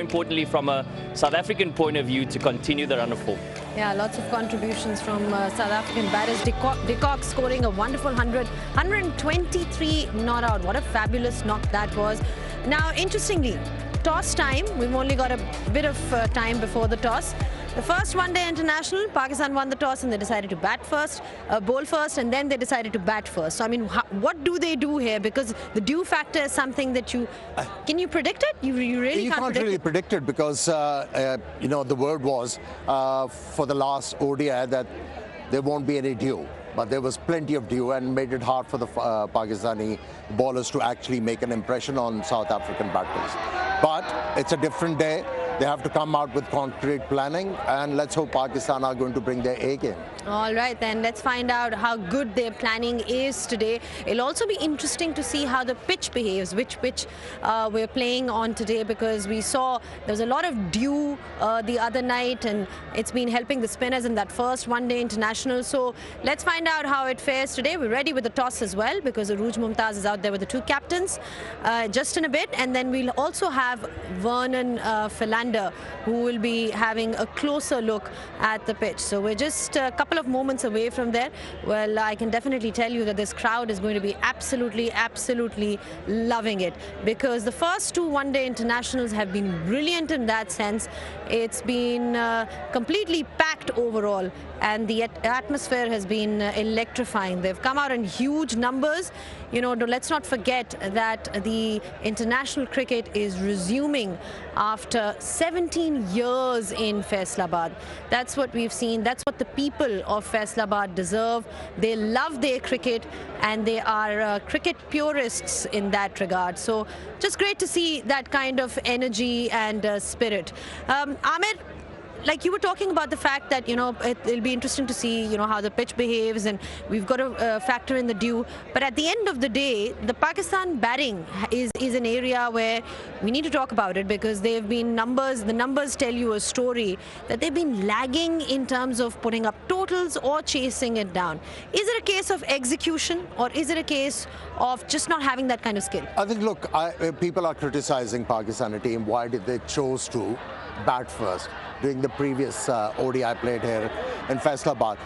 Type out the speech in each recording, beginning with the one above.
Importantly, from a South African point of view, to continue the run of form. Yeah, lots of contributions from South African batters. De Kock scoring a wonderful 123 not out. What a fabulous knock that was. Now, interestingly, toss time. We've only got a bit of time before the toss. The first one-day international, Pakistan won the toss and they decided to bowl first, and then they decided to bat first. So, I mean, what do they do here? Because the dew factor is something that can you predict it? You really can't really predict it because, you know, the word was for the last ODI that there won't be any dew. But there was plenty of dew and made it hard for the Pakistani bowlers to actually make an impression on South African batters. But it's a different day. They have to come out with concrete planning, and let's hope Pakistan are going to bring their A game. All right, then let's find out how good their planning is today. It'll also be interesting to see how the pitch behaves, which pitch we're playing on today, because we saw there was a lot of dew the other night, and it's been helping the spinners in that first one-day international. So let's find out how it fares today. We're ready with the toss as well, because Arooj Mumtaz is out there with the two captains just in a bit, and then we'll also have Vernon Philander, who will be having a closer look at the pitch. So we're just a couple of moments away from there. Well, I can definitely tell you that this crowd is going to be absolutely loving it, because the first two one-day internationals have been brilliant in that sense. It's been completely packed overall, and the atmosphere has been electrifying. They've come out in huge numbers. You know, let's not forget that the international cricket is resuming after 17 years in Faisalabad. That's what we've seen. That's what the people of Faisalabad deserve. They love their cricket, and they are cricket purists in that regard. So just great to see that kind of energy and spirit. Ahmed, like you were talking about the fact that, you know, it'll be interesting to see, you know, how the pitch behaves, and we've got to factor in the dew. But at the end of the day, the Pakistan batting is an area where we need to talk about it, because they've been the numbers tell you a story that they've been lagging in terms of putting up totals or chasing it down. Is it a case of execution, or is it a case of just not having that kind of skill? I think, look, people are criticizing Pakistani team. Why did they chose to bat first during the previous ODI played here in Faisalabad?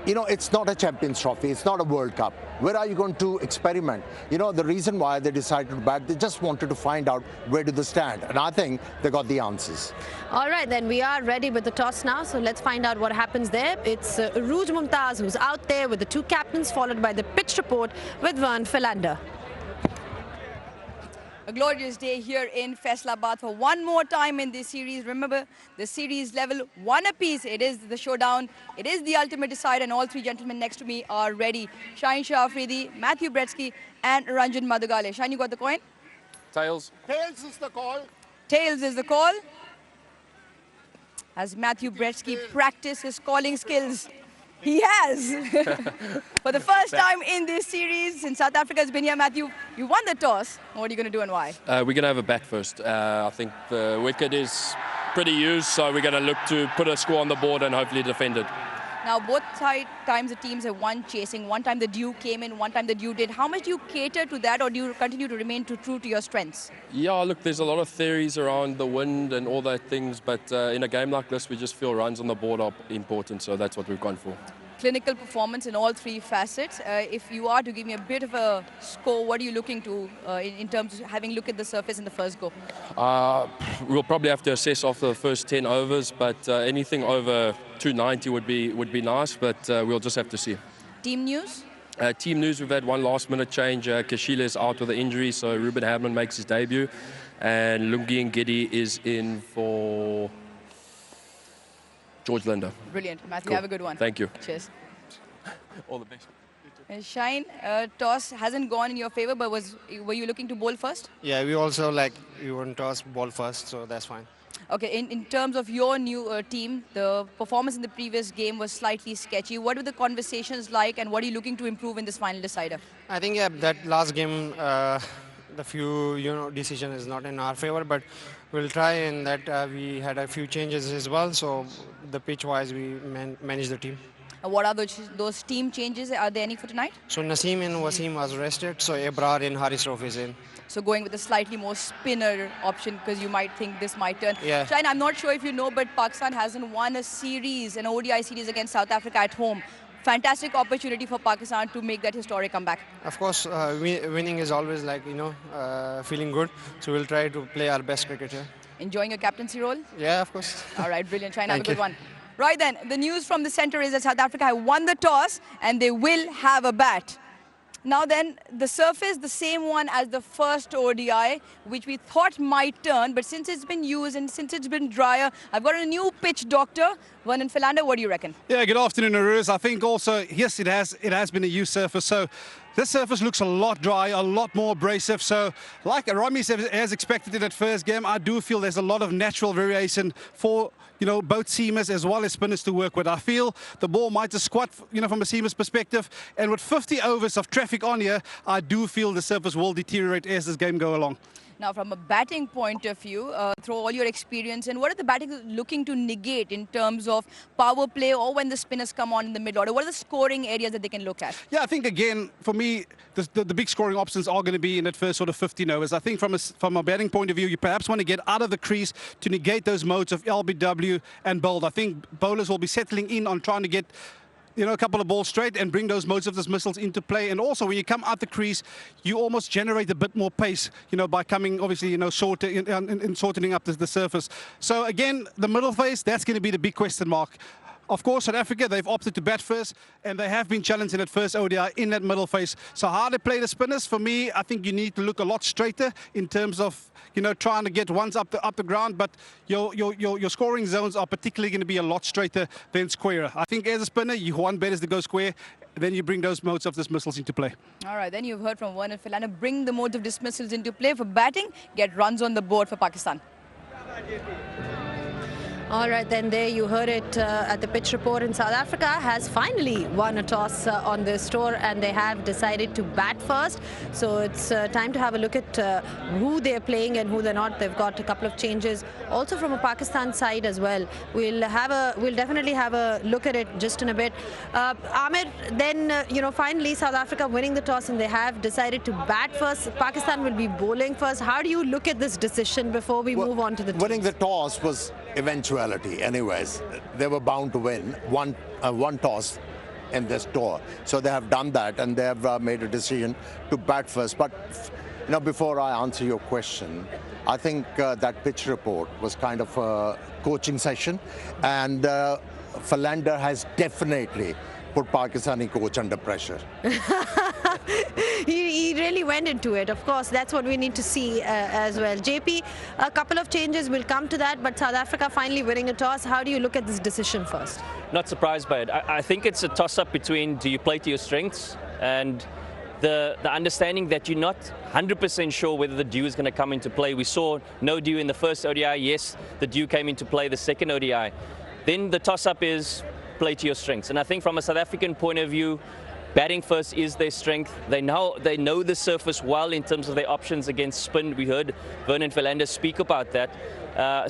You know, it's not a Champions Trophy, it's not a World Cup. Where are you going to experiment? You know, the reason why they decided to bat, they just wanted to find out where do they stand, and I think they got the answers. All right, then we are ready with the toss now, so let's find out what happens there. It's Arooj Mumtaz who's out there with the two captains, followed by the pitch report with Vernon Philander. A glorious day here in Faisalabad for one more time in this series. Remember, the series level 1 apiece. It is the showdown. It is the ultimate decider, and all three gentlemen next to me are ready. Shaheen Shah Afridi, Matthew Bretsky, and Ranjan Madugale. Shaheen, you got the coin? Tails. Tails is the call. Tails is the call. As Matthew Bretsky practices his calling skills. He has. For the first time in this series, since South Africa has been here, Matthew, you won the toss. What are you going to do and why? We're going to have a bat first. I think the wicket is pretty used, so we're going to look to put a score on the board and hopefully defend it. Now, both times the teams have won chasing. One time the dew came in, one time the dew did. How much do you cater to that, or do you continue to remain true to your strengths? Yeah, look, there's a lot of theories around the wind and all that things, but in a game like this, we just feel runs on the board are important, so that's what we've gone for. Clinical performance in all three facets. If you are to give me a bit of a score, what are you looking to in terms of having looked at the surface in the first go? We'll probably have to assess after the first 10 overs, but anything over 290 would be nice, but we'll just have to see. Team news? Team news, we've had one last-minute change. Kashila is out with an injury, so Ruben Hamlin makes his debut, and Lungi Ngidi is in for George Linder. Brilliant. Matthew, Cool. have a good one. Thank you. Cheers. All the best. Shaheen, toss hasn't gone in your favor, but were you looking to bowl first? Yeah, we want toss ball first, so that's fine. Okay, in terms of your new team, the performance in the previous game was slightly sketchy. What were the conversations like, and what are you looking to improve in this final decider? I think, yeah, that last game, the few decision is not in our favor, but we'll try, and that we had a few changes as well, so the pitch wise we managed the team. And what are those team changes? Are there any for tonight? So Naseem and Wasim was rested, so Ebrar and Haris Rauf is in. So going with a slightly more spinner option because you might think this might turn. Yeah. Shine, I'm not sure if you know, but Pakistan hasn't won a series, an ODI series against South Africa at home. Fantastic opportunity for Pakistan to make that historic comeback. Of course, winning is always like, feeling good. So we'll try to play our best cricket here. Enjoying your captaincy role? Yeah, of course. All right, brilliant. Shine, have a Thank good you. one. Right then, the news from the center is that South Africa have won the toss and they will have a bat. Now then, the surface, the same one as the first ODI, which we thought might turn, but since it's been used and since it's been drier, I've got a new pitch doctor. Vernon Philander, what do you reckon? Yeah, good afternoon, Aruz. I think also, yes, it has been a used surface. So this surface looks a lot drier, a lot more abrasive. So like Rami has expected it at first game, I do feel there's a lot of natural variation for both seamers as well as spinners to work with. I feel the ball might just squat, from a seamer's perspective. And with 50 overs of traffic on here, I do feel the surface will deteriorate as this game go along. Now, from a batting point of view, through all your experience, and what are the batting looking to negate in terms of power play or when the spinners come on in the mid order? What are the scoring areas that they can look at? Yeah, I think, again, for me, the big scoring options are going to be in that first sort of 15 overs. I think from a batting point of view, you perhaps want to get out of the crease to negate those modes of LBW and bold. I think bowlers will be settling in on trying to get a couple of balls straight and bring those modes of dismissals into play. And also, when you come out the crease, you almost generate a bit more pace, by coming, obviously, shorter in shortening up the surface. So, again, the middle phase, that's going to be the big question mark. Of course, South Africa, they've opted to bat first, and they have been challenged in that first ODI in that middle phase. So how they play the spinners, for me, I think you need to look a lot straighter in terms of, trying to get ones up the ground. But your scoring zones are particularly going to be a lot straighter than squarer. I think as a spinner, you want better to go square. Then you bring those modes of dismissals into play. All right, then you've heard from Vernon Philander. Bring the modes of dismissals into play for batting. Get runs on the board for Pakistan. All right, then there you heard it at the pitch report. In South Africa has finally won a toss on this tour, and they have decided to bat first. So it's time to have a look at who they're playing and who they're not. They've got a couple of changes also from a Pakistan side as well. We'll definitely have a look at it just in a bit. Ahmed, then finally South Africa winning the toss, and they have decided to bat first. Pakistan will be bowling first. How do you look at this decision before we move on to the winning the toss was eventuality. Anyways, they were bound to win one toss in this tour. So they have done that, and they have made a decision to bat first. But before I answer your question, I think that pitch report was kind of a coaching session, and Philander has definitely put Pakistani coach under pressure. He really went into it. Of course, that's what we need to see as well. JP, a couple of changes, we'll come to that, but South Africa finally winning a toss. How do you look at this decision first? Not surprised by it. I think it's a toss-up between do you play to your strengths and the understanding that you're not 100% sure whether the dew is going to come into play. We saw no dew in the first ODI. Yes, the dew came into play the second ODI. Then the toss-up is play to your strengths. And I think from a South African point of view, batting first is their strength. They know the surface well in terms of their options against spin. We heard Vernon Philander speak about that.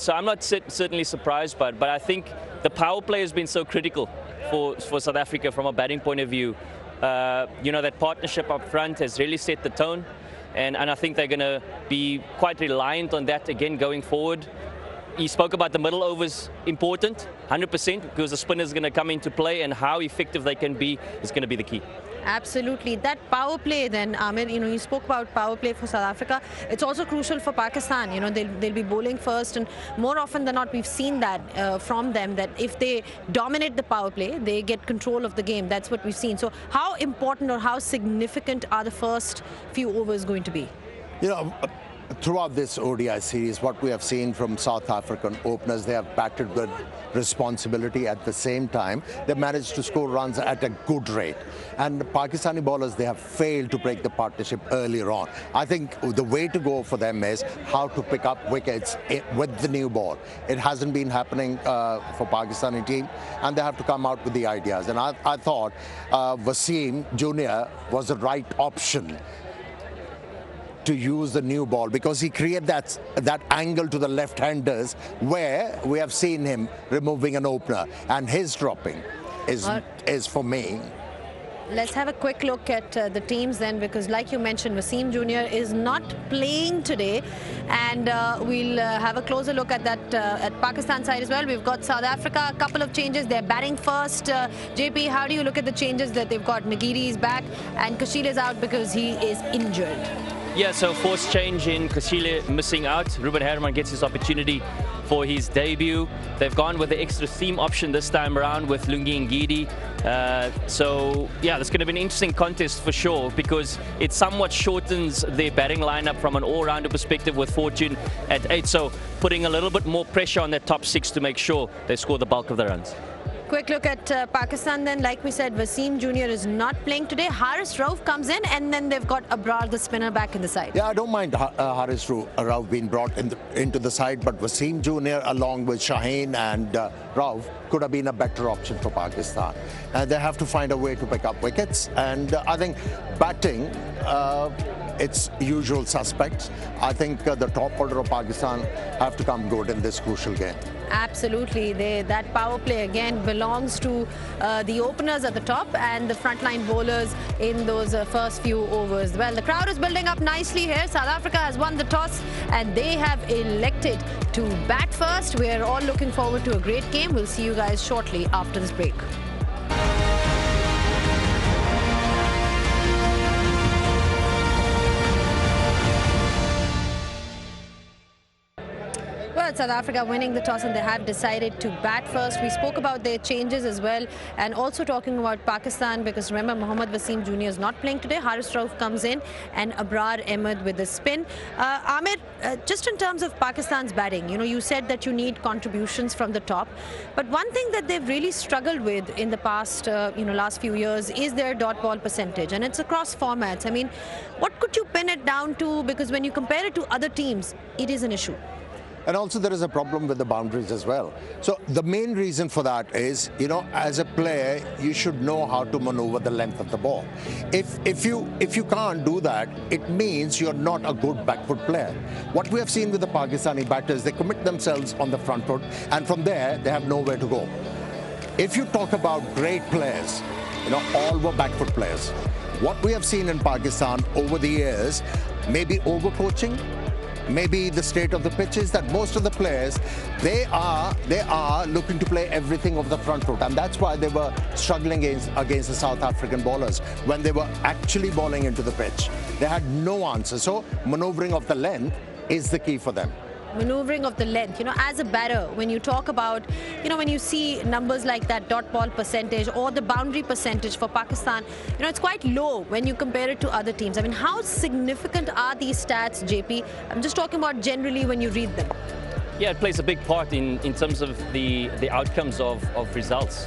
So I'm not certainly surprised by it, but I think the power play has been so critical for South Africa from a batting point of view. That partnership up front has really set the tone, and I think they're going to be quite reliant on that again going forward. He spoke about the middle overs important, 100%, because the spinner is going to come into play, and how effective they can be is going to be the key. Absolutely. That power play then, Amir, you spoke about power play for South Africa. It's also crucial for Pakistan. They'll be bowling first, and more often than not, we've seen that from them, that if they dominate the power play, they get control of the game. That's what we've seen. So how important or how significant are the first few overs going to be? Throughout this ODI series, what we have seen from South African openers, they have batted with responsibility. At the same time, they managed to score runs at a good rate. And the Pakistani bowlers, they have failed to break the partnership earlier on. I think the way to go for them is how to pick up wickets with the new ball. It hasn't been happening for Pakistani team, and they have to come out with the ideas. And I thought Wasim Jr. was the right option to use the new ball, because he created that angle to the left-handers where we have seen him removing an opener and his dropping. is for me. Let's have a quick look at the teams then, because like you mentioned, Wasim Jr. is not playing today, and we'll have a closer look at that at Pakistan side as well. We've got South Africa, a couple of changes. They're batting first. JP, how do you look at the changes that they've got? Nagiri is back and Kashil is out because he is injured. Yeah, so forced change in Kashile missing out. Ruben Herman gets his opportunity for his debut. They've gone with the extra seam option this time around with Lungi Ngidi. So yeah, it's going to be an interesting contest for sure, because it somewhat shortens their batting lineup from an all-rounder perspective with Fortune at 8. So putting a little bit more pressure on that top 6 to make sure they score the bulk of the runs. Quick look at Pakistan then. Like we said, Wasim Jr. is not playing today. Haris Rauf comes in, and then they've got Abrar, the spinner, back in the side. Yeah, I don't mind Haris Rauf being brought into the side, but Wasim Jr. along with Shaheen and Rauf could have been a better option for Pakistan. They have to find a way to pick up wickets, and I think batting, it's usual suspects. I think the top order of Pakistan have to come good in this crucial game. Absolutely. That power play again belongs to the openers at the top and the frontline bowlers in those first few overs. Well, the crowd is building up nicely here. South Africa has won the toss and they have elected to bat first. We're all looking forward to a great game. We'll see you guys shortly after this break. Well, South Africa winning the toss and they have decided to bat first. We spoke about their changes as well, and also talking about Pakistan, because remember, Mohammad Wasim Jr. is not playing today. Haris Rauf comes in and Abrar Ahmed with the spin. Amir, just in terms of Pakistan's batting, you said that you need contributions from the top, but one thing that they've really struggled with in the past, last few years is their dot ball percentage, and it's across formats. I mean, what could you pin it down to? Because when you compare it to other teams, it is an issue. And also there is a problem with the boundaries as well. So the main reason for that is, as a player, you should know how to maneuver the length of the ball. If you can't do that, it means you're not a good backfoot player. What we have seen with the Pakistani batters, they commit themselves on the front foot, and from there, they have nowhere to go. If you talk about great players, all were backfoot players. What we have seen in Pakistan over the years, maybe overcoaching, maybe the state of the pitch, is that most of the players, they are looking to play everything off the front foot, and that's why they were struggling against the South African bowlers when they were actually bowling into the pitch. They had no answer. So maneuvering of the length is the key for them. Maneuvering of the length, as a batter, when you talk about, when you see numbers like that dot ball percentage or the boundary percentage for Pakistan, it's quite low when you compare it to other teams. I mean, how significant are these stats, JP? I'm just talking about generally when you read them. Yeah, it plays a big part in terms of the outcomes of results.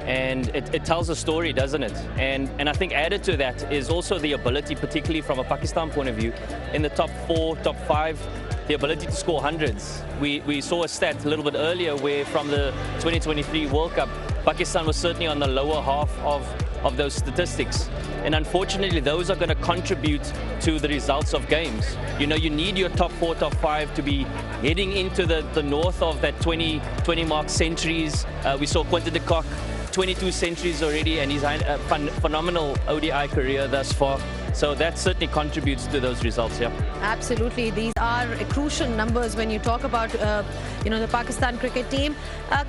And it tells a story, doesn't it? And I think added to that is also the ability, particularly from a Pakistan point of view, in the top 4, top 5, the ability to score hundreds. We saw a stat a little bit earlier where from the 2023 World Cup, Pakistan was certainly on the lower half of those statistics. And unfortunately, those are going to contribute to the results of games. You need your top 4, top 5 to be heading into the north of that 20 mark centuries. We saw Quinton de Kock, 22 centuries already, and he's had a phenomenal ODI career thus far. So that certainly contributes to those results, yeah. Absolutely. These are crucial numbers when you talk about, the Pakistan cricket team.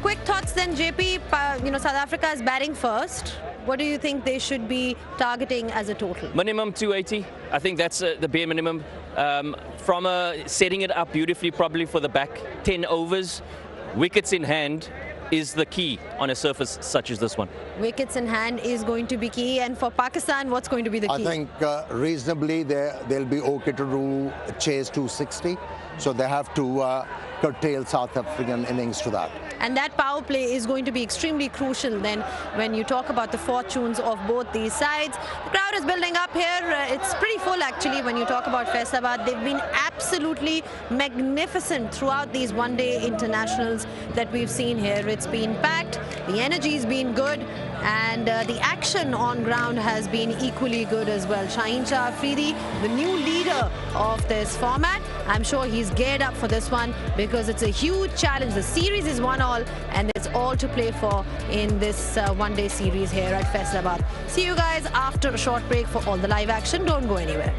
Quick thoughts then, JP. South Africa is batting first. What do you think they should be targeting as a total? Minimum 280. I think that's the bare minimum. From setting it up beautifully, probably for the back 10 overs, wickets in hand is the key on a surface such as this one. Wickets in hand is going to be key, and for Pakistan, what's going to be the key? I think reasonably they'll be okay to do chase 260, so they have to curtail South African innings to that. And that power play is going to be extremely crucial then when you talk about the fortunes of both these sides. The crowd is building up here. It's pretty full actually when you talk about Faisalabad. They've been absolutely magnificent throughout these one-day internationals that we've seen here. It's been packed. The energy's been good, and the action on ground has been equally good as well. Shaheen Shah Afridi, the new leader of this format, I'm sure he's geared up for this one because it's a huge challenge. The series is 1-all, and it's all to play for in this one-day series here at Faisalabad. See you guys after a short break for all the live action. Don't go anywhere.